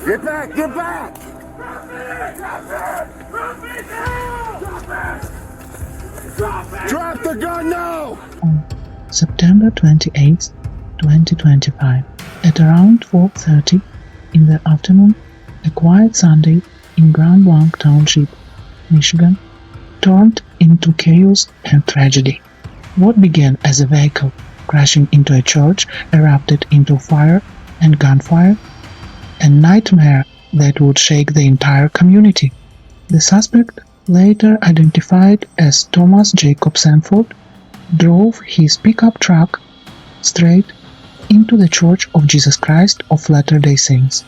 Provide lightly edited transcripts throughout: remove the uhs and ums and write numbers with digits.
Get back! Get back! Drop the gun now! On September 28, 2025, at around 4:30 in the afternoon, a quiet Sunday in Grand Blanc Township, Michigan, turned into chaos and tragedy. What began as a vehicle crashing into a church erupted into fire and gunfire, a nightmare that would shake the entire community. The suspect, later identified as Thomas Jacob Sanford, drove his pickup truck straight into the Church of Jesus Christ of Latter-day Saints.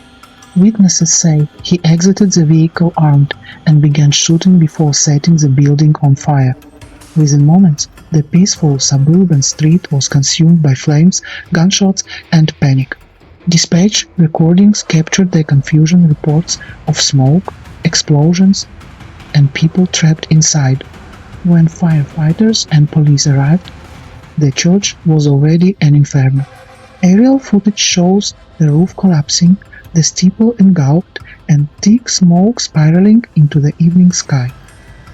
Witnesses say he exited the vehicle armed and began shooting before setting the building on fire. Within moments, the peaceful suburban street was consumed by flames, gunshots, and panic. Dispatch recordings captured the confusion reports of smoke, explosions, and people trapped inside. When firefighters and police arrived, the church was already an inferno. Aerial footage shows the roof collapsing, the steeple engulfed, and thick smoke spiraling into the evening sky.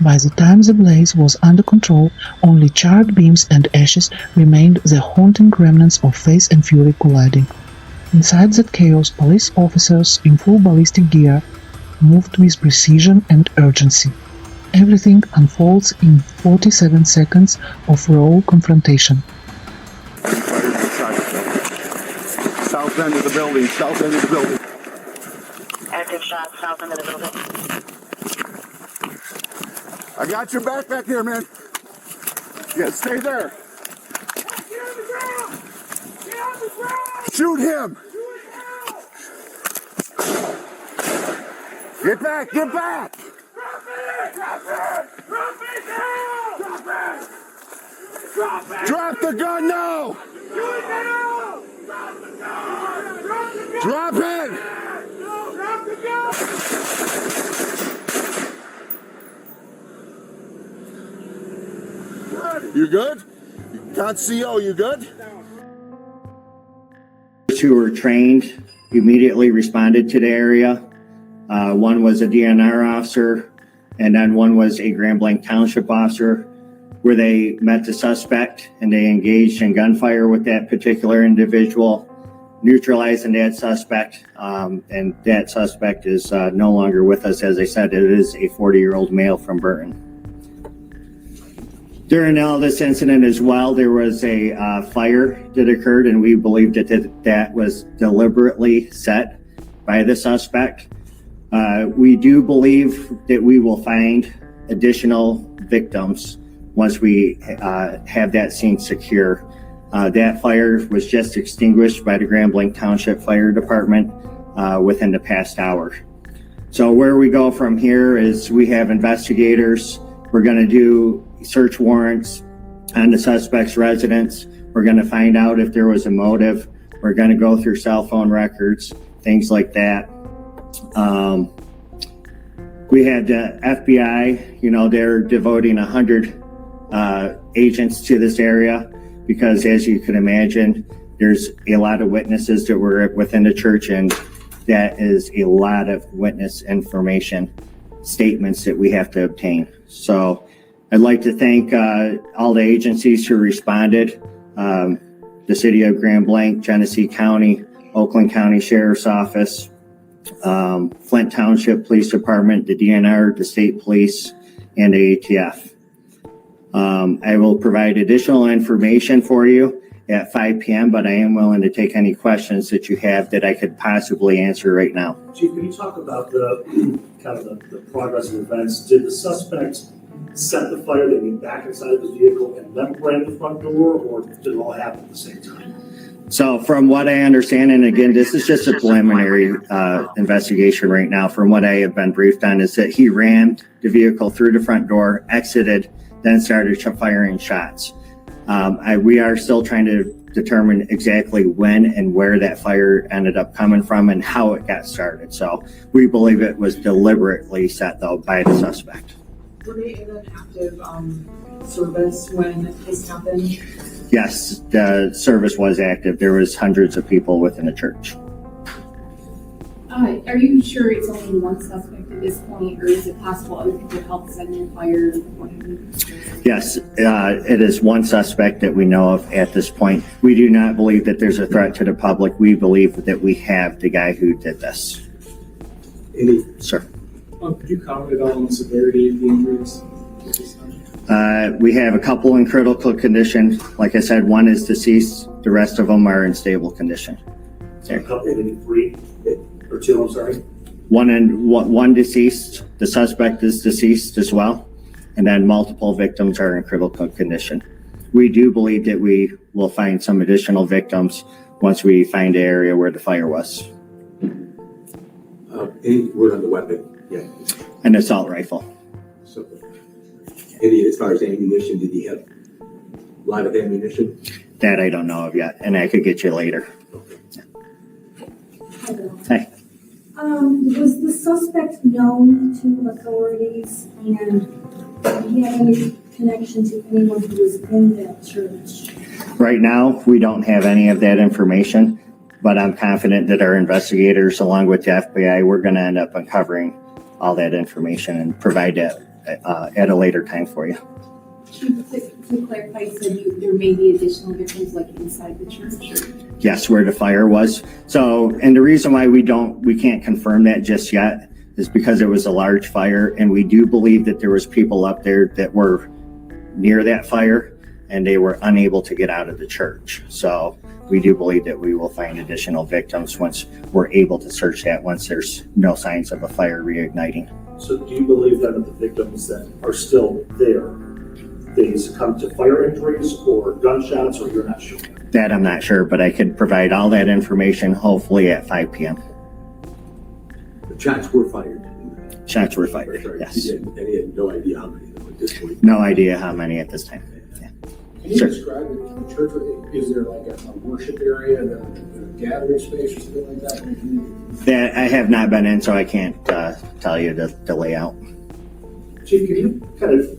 By the time the blaze was under control, only charred beams and ashes remained, the haunting remnants of faith and fury colliding. Inside that chaos, police officers in full ballistic gear moved with precision and urgency. Everything unfolds in 47 seconds of raw confrontation. South end of the building, south end of the building. Active shot, south end of the building. I got your back here, man. Yeah, stay there. Get on the ground! Get on the ground! Shoot him! Get back! Get back! Drop it! Drop it! Drop it now! Drop it! Drop it! Drop the gun now! Do it now! Drop the gun! Drop the gun! Drop it! Drop the gun! You good? CO, you good? Who were trained immediately responded to the area. One was a DNR officer, and then one was a Grand Blanc Township officer, where they met the suspect and they engaged in gunfire with that particular individual, neutralizing that suspect. And that suspect is no longer with us. As I said, it is a 40-year-old male from Burton. During all this incident as well, there was a fire that occurred, and we believed that was deliberately set by the suspect. We do believe that we will find additional victims once we have that scene secure. That fire was just extinguished by the Grand Blanc Township Fire Department within the past hour. So where we go from here is we have investigators. We're going to do search warrants on the suspect's residence. We're going to find out if there was a motive. We're going to go through cell phone records, things like that. We had the FBI, they're devoting 100 agents to this area because, as you can imagine, there's a lot of witnesses that were within the church, and that is a lot of witness information, statements that we have to obtain. So I'd like to thank all the agencies who responded, the City of Grand Blanc, Genesee County, Oakland County Sheriff's Office, Flint Township Police Department, the DNR, the State Police, and the ATF. I will provide additional information for you at 5 p.m., but I am willing to take any questions that you have that I could possibly answer right now. Chief, can you talk about the progress of events? Did the suspect set the fire, they get back inside of his vehicle and then ran the front door, or did it all happen at the same time? So from what I understand, and again, this is just a preliminary investigation right now, from what I have been briefed on, is that he rammed the vehicle through the front door, exited, then started firing shots. We are still trying to determine exactly when and where that fire ended up coming from and how it got started. So we believe it was deliberately set, though, by the suspect. Were they in an active service when this happened? Yes, the service was active. There was hundreds of people within the church. Are you sure it's only one suspect at this point, or is it possible other people helped set in fire? Yes, it is one suspect that we know of at this point. We do not believe that there's a threat to the public. We believe that we have the guy who did this. Sir. Could you comment on the severity of the injuries? We have a couple in critical condition. Like I said, one is deceased. The rest of them are in stable condition. A couple, maybe 3 or 2, I'm sorry. One deceased. The suspect is deceased as well. And then multiple victims are in critical condition. We do believe that we will find some additional victims once we find the area where the fire was. Any word on the weapon? Yeah. An assault rifle. So, any, as far as ammunition, did he have a lot of ammunition? That I don't know of yet, and I could get you later. Hey. Was the suspect known to authorities, and did he have any connection to anyone who was in that church? Right now, we don't have any of that information, but I'm confident that our investigators, along with the FBI, we're going to end up uncovering all that information and provide that at a later time for you. To clarify, you said there may be additional victims like inside the church? Yes, where the fire was. So, and the reason why we can't confirm that just yet is because it was a large fire, and we do believe that there was people up there that were near that fire and they were unable to get out of the church. So we do believe that we will find additional victims once we're able to search that, once there's no signs of a fire reigniting. So do you believe then that the victims that are still there, they succumbed to fire injuries or gunshots, or you're not sure? That I'm not sure, but I could provide all that information hopefully at 5 p.m. The shots were fired. Shots were fired, yes. And he had no idea how many of them at this point. No idea how many at this time. Yeah. Can you describe the church? Is there like a worship area and a gathering space or something like that? That I have not been in, so I can't tell you the layout. Chief, can you kind of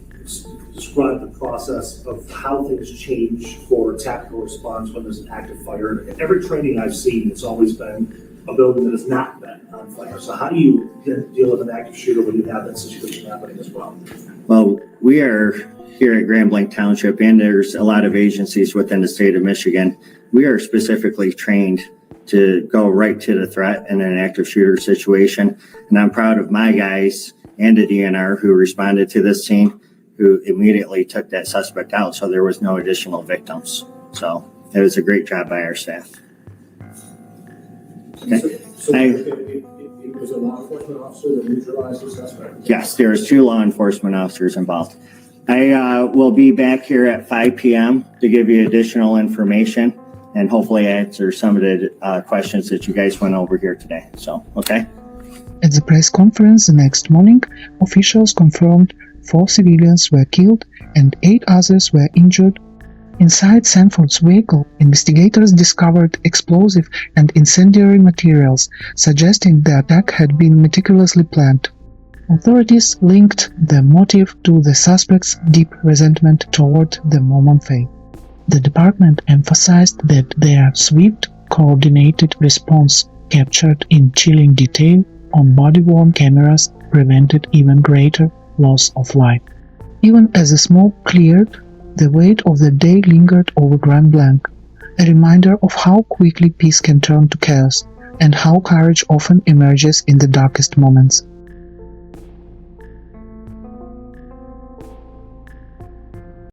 describe the process of how things change for tactical response when there's an active fire? In every training I've seen, it's always been a building that has not been on fire. So how do you then deal with an active shooter when you have that situation happening as well? Well, we are here at Grand Blanc Township, and there's a lot of agencies within the state of Michigan. We are specifically trained to go right to the threat in an active shooter situation. And I'm proud of my guys and the DNR who responded to this scene, who immediately took that suspect out, so there was no additional victims. So it was a great job by our staff. Okay. So it was a law enforcement officer that neutralized the suspect? Yes, there was 2 law enforcement officers involved. I will be back here at 5 p.m. to give you additional information and hopefully answer some of the questions that you guys went over here today. So, okay. At the press conference the next morning, officials confirmed 4 civilians were killed and 8 others were injured. Inside Sanford's vehicle, investigators discovered explosive and incendiary materials, suggesting the attack had been meticulously planned. Authorities linked the motive to the suspect's deep resentment toward the Mormon faith. The department emphasized that their swift, coordinated response, captured in chilling detail on body-worn cameras, prevented even greater loss of life. Even as the smoke cleared, the weight of the day lingered over Grand Blanc, a reminder of how quickly peace can turn to chaos and how courage often emerges in the darkest moments.